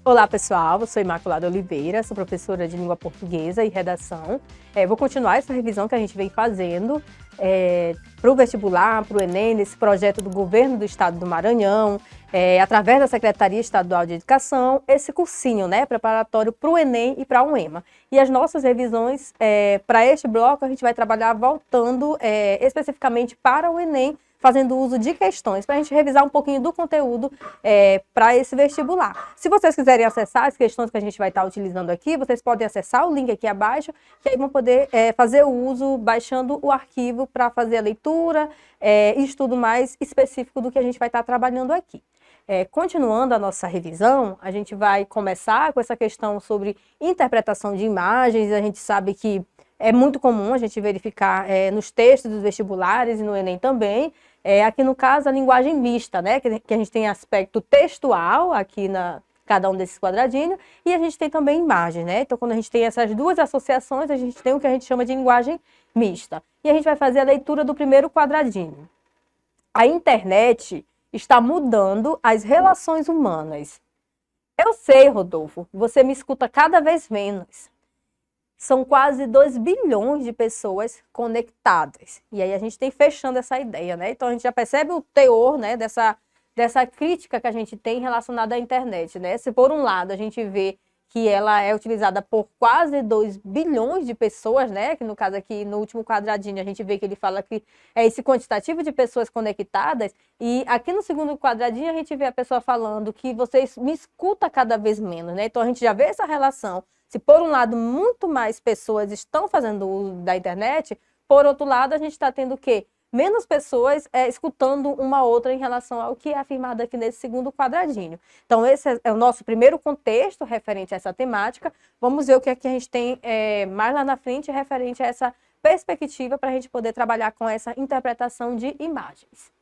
Olá pessoal, eu sou Imaculada Oliveira, sou professora de língua portuguesa e redação. Vou continuar essa revisão que a gente vem fazendo para o vestibular, para o Enem, nesse projeto do governo do estado do Maranhão, através da Secretaria Estadual de Educação, esse cursinho, preparatório para o Enem e para a UEMA. E as nossas revisões para este bloco a gente vai trabalhar voltando especificamente para o Enem, fazendo uso de questões, para a gente revisar um pouquinho do conteúdo para esse vestibular. Se vocês quiserem acessar as questões que a gente vai estar utilizando aqui, vocês podem acessar o link aqui abaixo, que aí vão poder fazer o uso, baixando o arquivo para fazer a leitura e estudo mais específico do que a gente vai estar trabalhando aqui. Continuando a nossa revisão, a gente vai começar com essa questão sobre interpretação de imagens. A gente sabe que é muito comum a gente verificar nos textos dos vestibulares e no Enem também. Aqui no caso a linguagem mista, que a gente tem aspecto textual aqui na cada um desses quadradinhos, e a gente tem também imagem, Então quando a gente tem essas duas associações, a gente tem o que a gente chama de linguagem mista. E a gente vai fazer a leitura do primeiro quadradinho. A internet está mudando as relações humanas. Eu sei, Rodolfo, você me escuta cada vez menos. São quase 2 bilhões de pessoas conectadas. E aí a gente tem fechando essa ideia, Então a gente já percebe o teor, dessa crítica que a gente tem relacionada à internet, Se por um lado a gente vê que ela é utilizada por quase 2 bilhões de pessoas, Que no caso aqui, no último quadradinho, a gente vê que ele fala que é esse quantitativo de pessoas conectadas, e aqui no segundo quadradinho a gente vê a pessoa falando que vocês me escutam cada vez menos, Então a gente já vê essa relação. Se por um lado muito mais pessoas estão fazendo uso da internet, por outro lado a gente está tendo o quê? Menos pessoas escutando uma outra em relação ao que é afirmado aqui nesse segundo quadradinho. Então esse é o nosso primeiro contexto referente a essa temática. Vamos ver o que é que a gente tem mais lá na frente referente a essa perspectiva para a gente poder trabalhar com essa interpretação de imagens.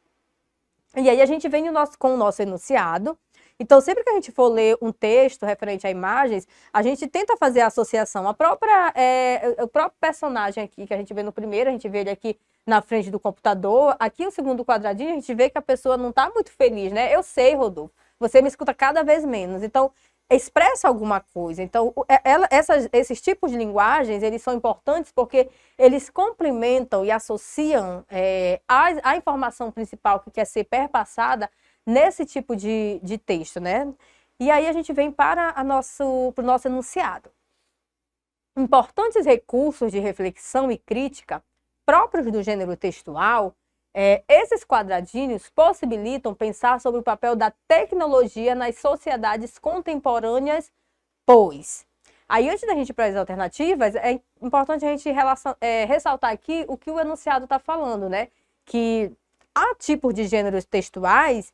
E aí a gente vem com o nosso enunciado. Então, sempre que a gente for ler um texto referente a imagens, a gente tenta fazer a associação. O próprio personagem aqui, que a gente vê no primeiro, a gente vê ele aqui na frente do computador. Aqui, o segundo quadradinho, a gente vê que a pessoa não está muito feliz, Eu sei, Rodolfo, você me escuta cada vez menos. Então, expressa alguma coisa. Então, esses tipos de linguagens, eles são importantes porque eles complementam e associam a informação principal que quer ser perpassada nesse tipo de texto, E aí a gente vem para o nosso enunciado. Importantes recursos de reflexão e crítica próprios do gênero textual, esses quadradinhos possibilitam pensar sobre o papel da tecnologia nas sociedades contemporâneas, pois... Aí, antes da gente ir para as alternativas, é importante a gente ressaltar aqui o que o enunciado está falando, Que há tipos de gêneros textuais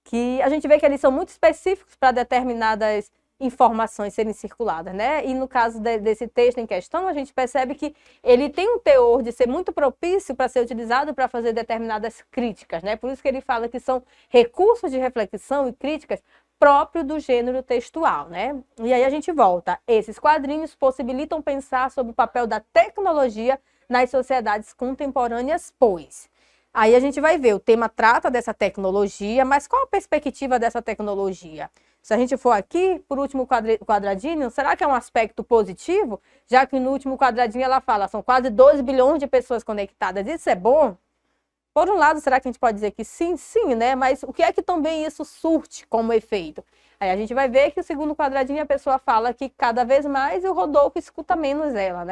que a gente vê que eles são muito específicos para determinadas informações serem circuladas, E no caso desse texto em questão, a gente percebe que ele tem um teor de ser muito propício para ser utilizado para fazer determinadas críticas, Por isso que ele fala que são recursos de reflexão e críticas próprios do gênero textual, E aí a gente volta. Esses quadrinhos possibilitam pensar sobre o papel da tecnologia nas sociedades contemporâneas, pois... Aí a gente vai ver, o tema trata dessa tecnologia, mas qual a perspectiva dessa tecnologia? Se a gente for aqui, por último quadradinho, será que é um aspecto positivo? Já que no último quadradinho ela fala, são quase 2 bilhões de pessoas conectadas. Isso é bom? Por um lado, será que a gente pode dizer que sim, Mas o que é que também isso surte como efeito? Aí a gente vai ver que o segundo quadradinho a pessoa fala que cada vez mais o Rodolfo escuta menos ela,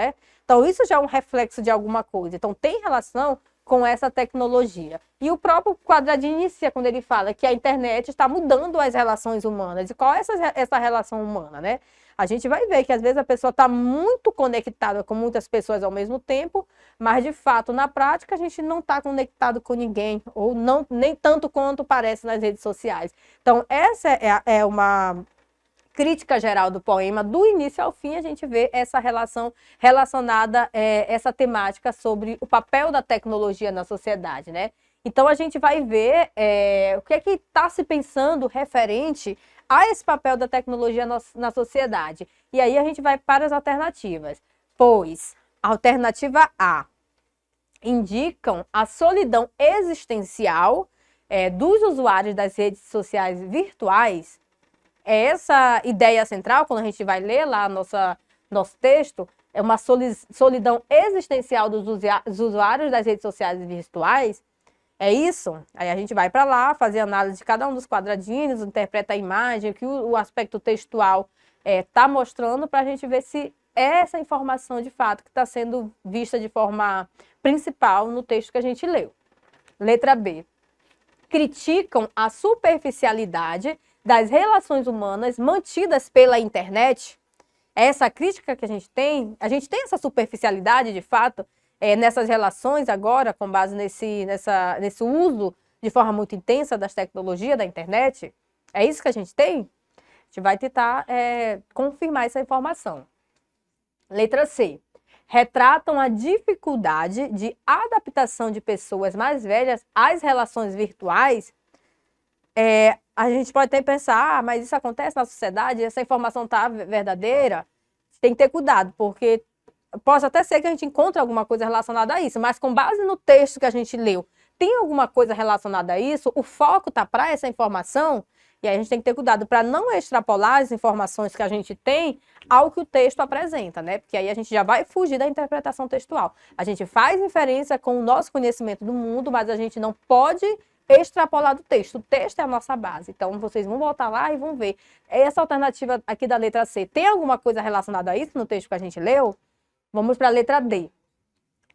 Então isso já é um reflexo de alguma coisa. Então tem relação com essa tecnologia. E o próprio quadradinho inicia quando ele fala que a internet está mudando as relações humanas. E qual é essa relação humana, A gente vai ver que às vezes a pessoa está muito conectada com muitas pessoas ao mesmo tempo, mas de fato, na prática, a gente não está conectado com ninguém, ou não, nem tanto quanto parece nas redes sociais. Então, essa é uma crítica geral do poema, do início ao fim, a gente vê essa relação relacionada, essa temática sobre o papel da tecnologia na sociedade, Então, a gente vai ver o que é que está se pensando referente a esse papel da tecnologia na sociedade. E aí a gente vai para as alternativas. Pois, alternativa A, indicam a solidão existencial dos usuários das redes sociais virtuais. É essa ideia central, quando a gente vai ler lá nosso texto, é uma solidão existencial dos usuários das redes sociais e virtuais. É isso? Aí a gente vai para lá, fazer análise de cada um dos quadradinhos, interpreta a imagem, o que o aspecto textual está mostrando, para a gente ver se é essa informação de fato que está sendo vista de forma principal no texto que a gente leu. Letra B. Criticam a superficialidade das relações humanas mantidas pela internet. Essa crítica que a gente tem essa superficialidade de fato nessas relações agora, com base nesse uso de forma muito intensa das tecnologias da internet. É isso que a gente tem? A gente vai tentar confirmar essa informação. Letra C. Retratam a dificuldade de adaptação de pessoas mais velhas às relações virtuais. A gente pode até pensar, mas isso acontece na sociedade, essa informação está verdadeira? Tem que ter cuidado, porque pode até ser que a gente encontre alguma coisa relacionada a isso, mas com base no texto que a gente leu, tem alguma coisa relacionada a isso? O foco está para essa informação? E aí a gente tem que ter cuidado para não extrapolar as informações que a gente tem ao que o texto apresenta, né? Porque aí a gente já vai fugir da interpretação textual. A gente faz inferência com o nosso conhecimento do mundo, mas a gente não pode extrapolar do texto. O texto é a nossa base. Então, vocês vão voltar lá e vão ver. Essa alternativa aqui da letra C, tem alguma coisa relacionada a isso no texto que a gente leu? Vamos para a letra D.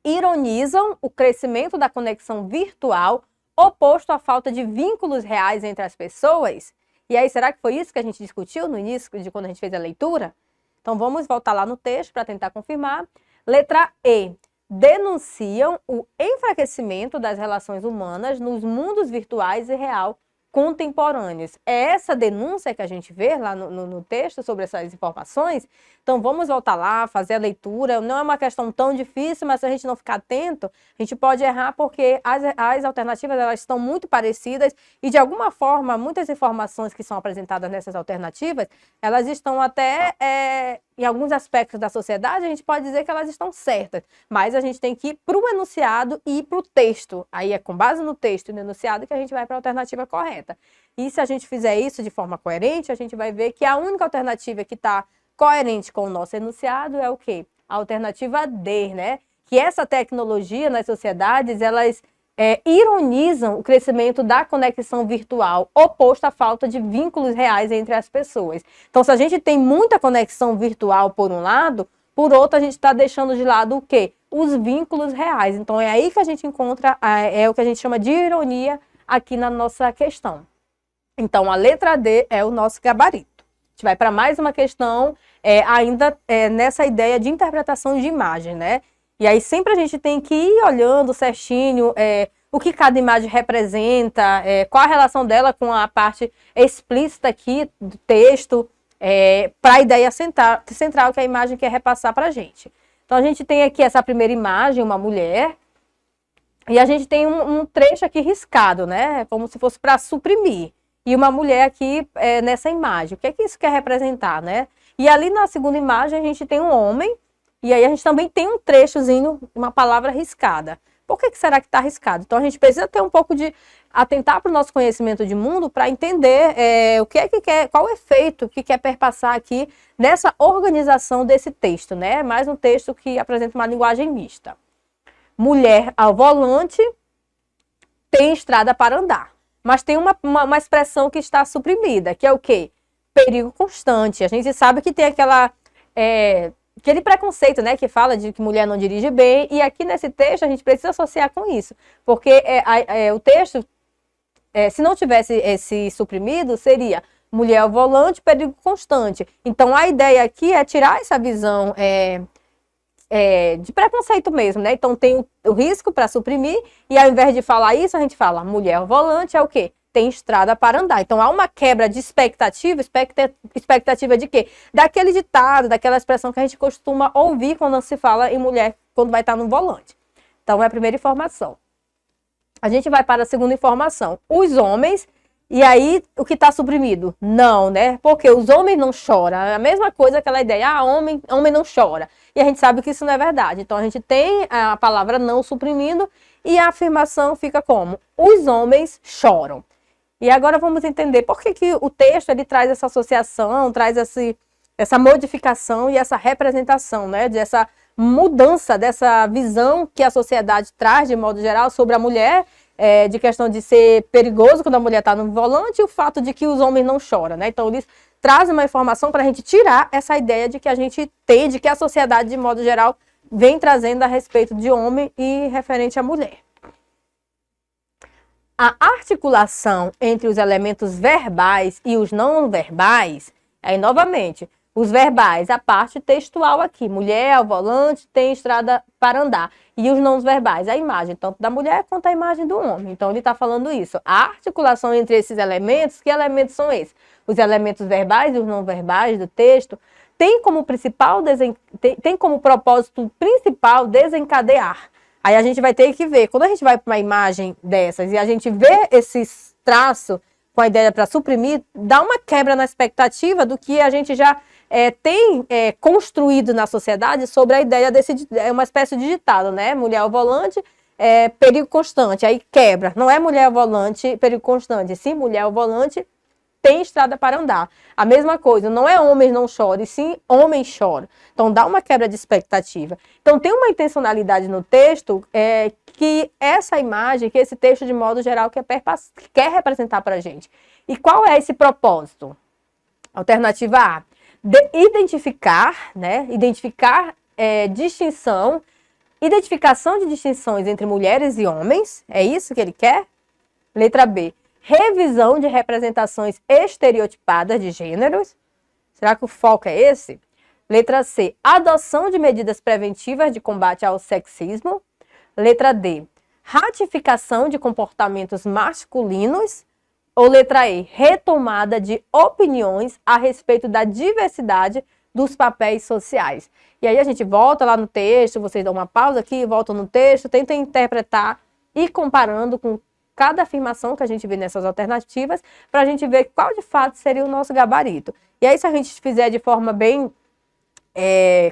Ironizam o crescimento da conexão virtual oposto à falta de vínculos reais entre as pessoas. E aí, será que foi isso que a gente discutiu no início de quando a gente fez a leitura? Então, vamos voltar lá no texto para tentar confirmar. Letra E. Denunciam o enfraquecimento das relações humanas nos mundos virtuais e real contemporâneos. É essa denúncia que a gente vê lá no texto sobre essas informações. Então, vamos voltar lá, fazer a leitura. Não é uma questão tão difícil, mas se a gente não ficar atento, a gente pode errar, porque as alternativas elas estão muito parecidas e, de alguma forma, muitas informações que são apresentadas nessas alternativas, elas estão até, em alguns aspectos da sociedade, a gente pode dizer que elas estão certas, mas a gente tem que ir para o enunciado e ir para o texto. Aí é com base no texto e no enunciado que a gente vai para a alternativa correta. E se a gente fizer isso de forma coerente, a gente vai ver que a única alternativa que está coerente com o nosso enunciado é o quê? A alternativa D, né? Que essa tecnologia nas sociedades, elas ironizam o crescimento da conexão virtual, oposto à falta de vínculos reais entre as pessoas. Então, se a gente tem muita conexão virtual por um lado, por outro, a gente está deixando de lado o quê? Os vínculos reais. Então, é aí que a gente encontra, o que a gente chama de ironia aqui na nossa questão. Então, a letra D é o nosso gabarito. A gente vai para mais uma questão, ainda nessa ideia de interpretação de imagem, né? E aí sempre a gente tem que ir olhando certinho o que cada imagem representa, qual a relação dela com a parte explícita aqui do texto, para a ideia central que a imagem quer repassar para a gente. Então, a gente tem aqui essa primeira imagem, uma mulher, e a gente tem um trecho aqui riscado, né? Como se fosse para suprimir. E uma mulher aqui nessa imagem. O que é que isso quer representar, né? E ali na segunda imagem a gente tem um homem, e aí a gente também tem um trechozinho, uma palavra riscada. Por que será que está riscado? Então a gente precisa ter um pouco de atentar para o nosso conhecimento de mundo para entender o que é que quer, qual o efeito que quer perpassar aqui nessa organização desse texto, né? Mais um texto que apresenta uma linguagem mista. Mulher ao volante, tem estrada para andar. Mas tem uma expressão que está suprimida, que é o quê? Perigo constante. A gente sabe que tem aquele preconceito, né, que fala de que mulher não dirige bem, e aqui nesse texto a gente precisa associar com isso, porque o texto, se não tivesse esse suprimido, seria mulher ao volante, perigo constante. Então a ideia aqui é tirar essa visão de preconceito mesmo, né? Então tem o risco para suprimir, e ao invés de falar isso, a gente fala mulher ao volante é o quê? Tem estrada para andar. Então há uma quebra de expectativa de quê? Daquele ditado, daquela expressão que a gente costuma ouvir quando se fala em mulher, quando vai estar no volante. Então é a primeira informação. A gente vai para a segunda informação. Os homens, e aí o que está suprimido? Não, né? Porque os homens não choram. É a mesma coisa, aquela ideia, homem não chora. E a gente sabe que isso não é verdade. Então a gente tem a palavra não suprimindo e a afirmação fica como? Os homens choram. E agora vamos entender por que o texto ele traz essa associação, traz essa modificação e essa representação, né? Dessa mudança, dessa visão que a sociedade traz, de modo geral, sobre a mulher, de questão de ser perigoso quando a mulher está no volante e o fato de que os homens não choram, né? Então, eles trazem uma informação para a gente tirar essa ideia de que a gente tem, de que a sociedade, de modo geral, vem trazendo a respeito de homem e referente à mulher. A articulação entre os elementos verbais e os não verbais, aí novamente, os verbais, a parte textual aqui, mulher ao volante, tem estrada para andar. E os não verbais, a imagem, tanto da mulher quanto a imagem do homem. Então, ele está falando isso. A articulação entre esses elementos, que elementos são esses? Os elementos verbais e os não verbais do texto, tem como propósito principal desencadear. Aí a gente vai ter que ver, quando a gente vai para uma imagem dessas e a gente vê esses traços com a ideia para suprimir, dá uma quebra na expectativa do que a gente já tem construído na sociedade sobre a ideia desse, uma espécie de ditado, né? Mulher ao volante, perigo constante, aí quebra. Não é mulher ao volante, perigo constante, sim mulher ao volante, tem estrada para andar. A mesma coisa, não é homens não choram, e sim homens choram. Então, dá uma quebra de expectativa. Então, tem uma intencionalidade no texto que essa imagem, que esse texto, de modo geral, quer representar para a gente. E qual é esse propósito? Alternativa A, identificar, né? Identificar identificação de distinções entre mulheres e homens. É isso que ele quer? Letra B, revisão de representações estereotipadas de gêneros. Será que o foco é esse? Letra C, adoção de medidas preventivas de combate ao sexismo. Letra D, ratificação de comportamentos masculinos. Ou letra E, retomada de opiniões a respeito da diversidade dos papéis sociais. E aí a gente volta lá no texto, vocês dão uma pausa aqui, voltam no texto, tentem interpretar e comparando com cada afirmação que a gente vê nessas alternativas, para a gente ver qual de fato seria o nosso gabarito. E aí, se a gente fizer de forma bem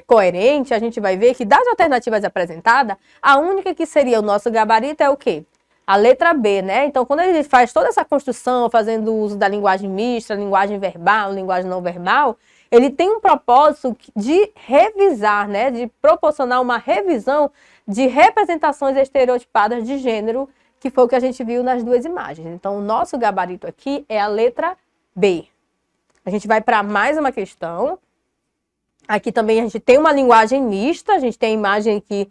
coerente, a gente vai ver que das alternativas apresentadas, a única que seria o nosso gabarito é o quê? A letra B, né? Então, quando ele faz toda essa construção, fazendo uso da linguagem mista, linguagem verbal, linguagem não verbal, ele tem um propósito de revisar, né? De proporcionar uma revisão de representações estereotipadas de gênero, que foi o que a gente viu nas duas imagens. Então, o nosso gabarito aqui é a letra B. A gente vai para mais uma questão. Aqui também a gente tem uma linguagem mista, a gente tem a imagem aqui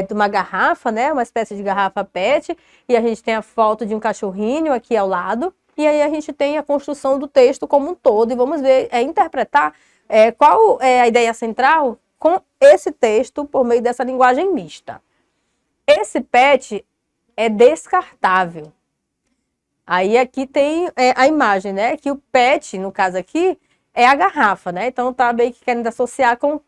de uma garrafa, né? Uma espécie de garrafa PET, e a gente tem a foto de um cachorrinho aqui ao lado, e aí a gente tem a construção do texto como um todo, e vamos ver, interpretar qual é a ideia central com esse texto por meio dessa linguagem mista. Esse PET é descartável. Aí aqui tem a imagem, né? Que o PET, no caso aqui, é a garrafa, né? Então tá bem que querendo associar com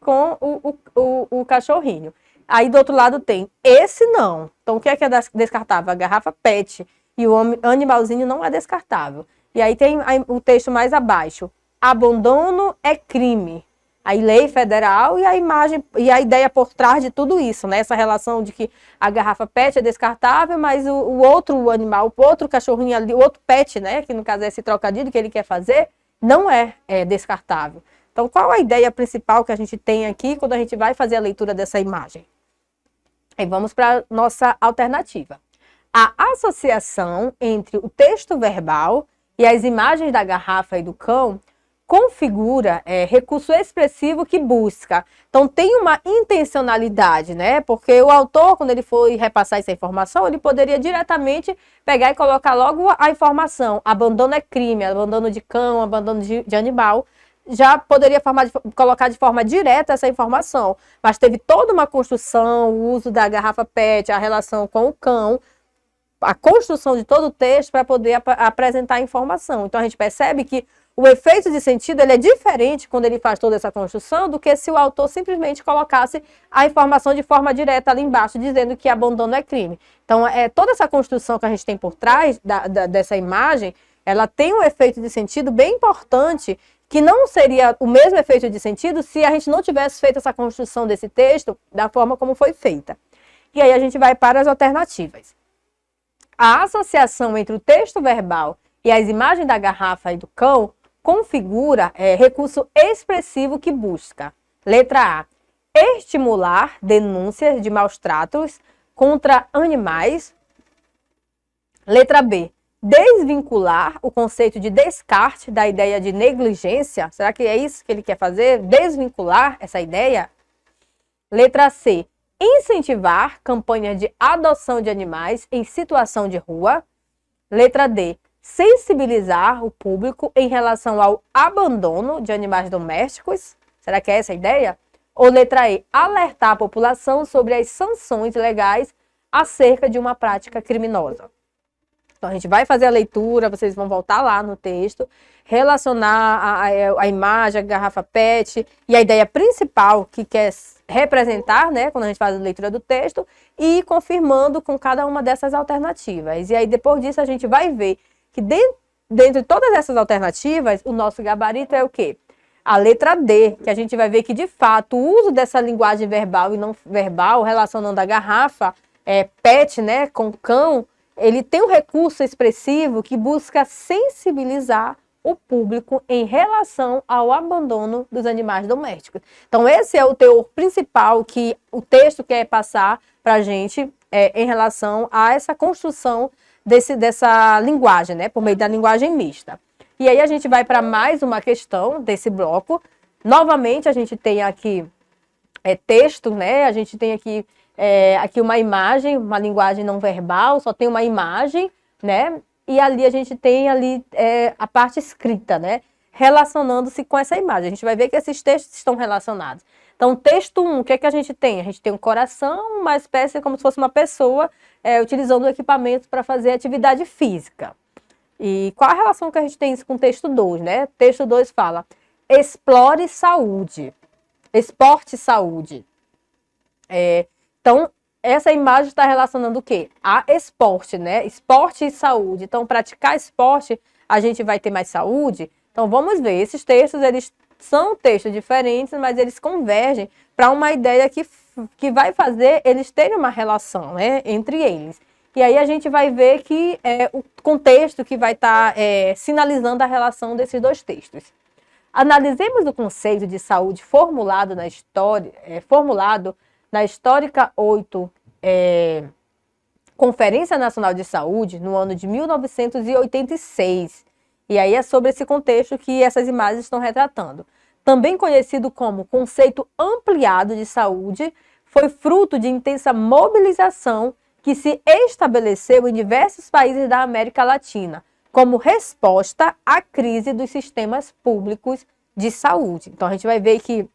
o cachorrinho. Aí do outro lado tem esse não. Então o que é descartável? A garrafa PET. E o animalzinho não é descartável. E aí tem o texto mais abaixo. Abandono é crime. Aí lei federal e a imagem e a ideia por trás de tudo isso, né? Essa relação de que a garrafa PET é descartável, mas o outro animal, o outro cachorrinho ali, o outro PET, né? Que no caso é esse trocadilho que ele quer fazer, não é descartável. Então, qual a ideia principal que a gente tem aqui quando a gente vai fazer a leitura dessa imagem? Aí vamos para a nossa alternativa. A associação entre o texto verbal e as imagens da garrafa e do cão configura recurso expressivo que busca. Então, tem uma intencionalidade, né? Porque o autor, quando ele foi repassar essa informação, ele poderia diretamente pegar e colocar logo a informação. Abandono é crime, abandono de cão, abandono de animal. Já poderia colocar de forma direta essa informação. Mas teve toda uma construção, o uso da garrafa PET, a relação com o cão, a construção de todo o texto para poder apresentar a informação. Então, a gente percebe que o efeito de sentido ele é diferente quando ele faz toda essa construção do que se o autor simplesmente colocasse a informação de forma direta ali embaixo, dizendo que abandono é crime. Então, toda essa construção que a gente tem por trás dessa imagem, ela tem um efeito de sentido bem importante, que não seria o mesmo efeito de sentido se a gente não tivesse feito essa construção desse texto da forma como foi feita. E aí a gente vai para as alternativas. A associação entre o texto verbal e as imagens da garrafa e do cão configura recurso expressivo que busca. Letra A. Estimular denúncias de maus tratos contra animais. Letra B. Desvincular o conceito de descarte da ideia de negligência. Será que é isso que ele quer fazer? Desvincular essa ideia? Letra C. Incentivar campanhas de adoção de animais em situação de rua. Letra D. Sensibilizar o público em relação ao abandono de animais domésticos. Será que é essa a ideia? Ou letra E. Alertar a população sobre as sanções legais acerca de uma prática criminosa. Então, a gente vai fazer a leitura, vocês vão voltar lá no texto, relacionar a imagem, a garrafa PET e a ideia principal que quer representar, né, quando a gente faz a leitura do texto, e ir confirmando com cada uma dessas alternativas. E aí, depois disso, a gente vai ver que dentro de todas essas alternativas, o nosso gabarito é o quê? A letra D, que a gente vai ver que, de fato, o uso dessa linguagem verbal e não verbal, relacionando a garrafa PET, né, com cão, ele tem um recurso expressivo que busca sensibilizar o público em relação ao abandono dos animais domésticos. Então, esse é o teor principal que o texto quer passar para a gente em relação a essa construção dessa linguagem, né, por meio da linguagem mista. E aí a gente vai para mais uma questão desse bloco. Novamente, a gente tem aqui texto, né, a gente tem aqui uma imagem, uma linguagem não verbal, só tem uma imagem, né? E ali a gente tem a parte escrita, né? Relacionando-se com essa imagem. A gente vai ver que esses textos estão relacionados. Então, texto 1, o que é que a gente tem? A gente tem um coração, uma espécie como se fosse uma pessoa utilizando o equipamento para fazer atividade física. E qual a relação que a gente tem isso com o texto 2, né? Texto 2 fala, explore saúde, esporte e saúde. Então, essa imagem está relacionando o quê? A esporte, né? Esporte e saúde. Então, praticar esporte, a gente vai ter mais saúde. Então, vamos ver. Esses textos, eles são textos diferentes, mas eles convergem para uma ideia que vai fazer eles terem uma relação, né, entre eles. E aí a gente vai ver que o contexto que vai estar sinalizando a relação desses dois textos. Analisemos o conceito de saúde formulado na histórica 8, Conferência Nacional de Saúde, no ano de 1986. E aí é sobre esse contexto que essas imagens estão retratando. Também conhecido como conceito ampliado de saúde, foi fruto de intensa mobilização que se estabeleceu em diversos países da América Latina, como resposta à crise dos sistemas públicos de saúde. Então, a gente vai ver que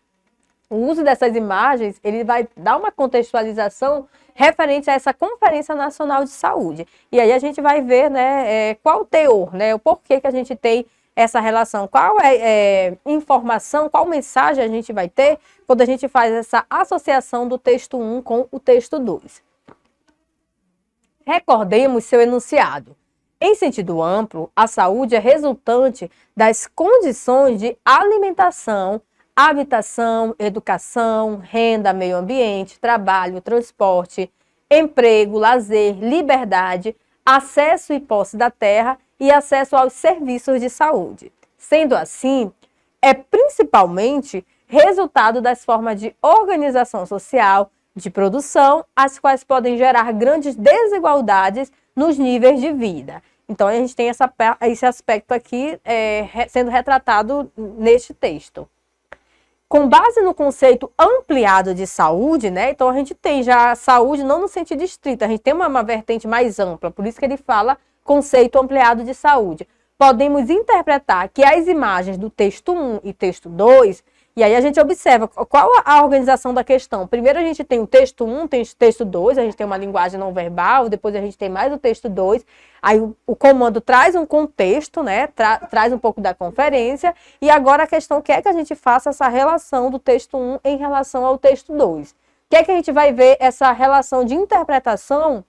o uso dessas imagens, ele vai dar uma contextualização referente a essa Conferência Nacional de Saúde. E aí a gente vai ver, né, qual o teor, né, o porquê que a gente tem essa relação, qual informação, qual mensagem a gente vai ter quando a gente faz essa associação do texto 1 com o texto 2. Recordemos seu enunciado. Em sentido amplo, a saúde é resultante das condições de alimentação, habitação, educação, renda, meio ambiente, trabalho, transporte, emprego, lazer, liberdade, acesso e posse da terra e acesso aos serviços de saúde. Sendo assim, é principalmente resultado das formas de organização social, de produção, as quais podem gerar grandes desigualdades nos níveis de vida. Então, a gente tem esse aspecto aqui sendo retratado neste texto. Com base no conceito ampliado de saúde, né? Então, a gente tem já a saúde não no sentido estrito, a gente tem uma vertente mais ampla, por isso que ele fala conceito ampliado de saúde. Podemos interpretar que as imagens do texto 1 e texto 2, e aí a gente observa qual a organização da questão. Primeiro a gente tem o texto 1, tem o texto 2, a gente tem uma linguagem não verbal, depois a gente tem mais o texto 2, aí o comando traz um contexto, né, traz um pouco da conferência, e agora a questão quer que a gente faça essa relação do texto 1 em relação ao texto 2. O que é que a gente vai ver essa relação de interpretação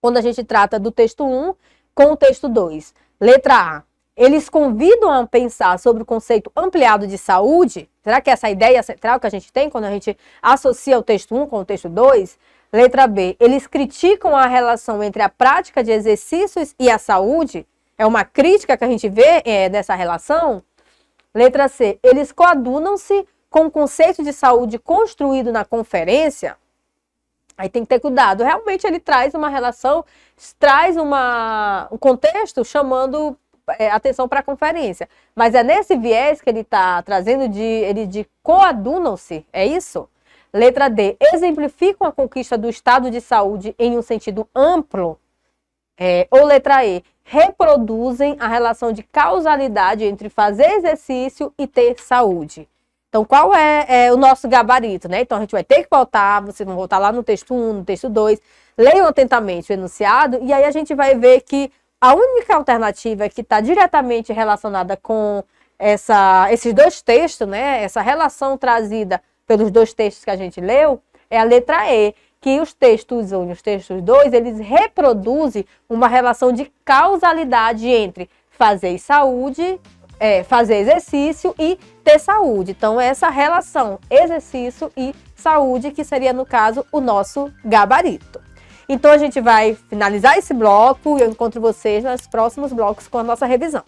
quando a gente trata do texto 1 com o texto 2? Letra A. Eles convidam a pensar sobre o conceito ampliado de saúde. Será que essa é a ideia central que a gente tem quando a gente associa o texto 1 com o texto 2? Letra B. Eles criticam a relação entre a prática de exercícios e a saúde. é uma crítica que a gente vê dessa relação. Letra C, eles coadunam-se com o conceito de saúde construído na conferência. Aí tem que ter cuidado. Realmente ele traz uma relação, traz um contexto chamando atenção para a conferência. Mas é nesse viés que ele está trazendo de coadunam-se, é isso? Letra D, exemplificam a conquista do estado de saúde em um sentido amplo. Ou letra E, reproduzem a relação de causalidade entre fazer exercício e ter saúde. Então, qual é o nosso gabarito, né? Então, a gente vai ter que voltar, vocês vão voltar lá no texto 1, no texto 2, leiam atentamente o enunciado, e aí a gente vai ver que a única alternativa que está diretamente relacionada com esses dois textos, né? Essa relação trazida pelos dois textos que a gente leu, é a letra E, que os textos 1 e os textos 2, eles reproduzem uma relação de causalidade entre fazer saúde, fazer exercício e ter saúde. Então, essa relação exercício e saúde, que seria, no caso, o nosso gabarito. Então, a gente vai finalizar esse bloco e eu encontro vocês nos próximos blocos com a nossa revisão.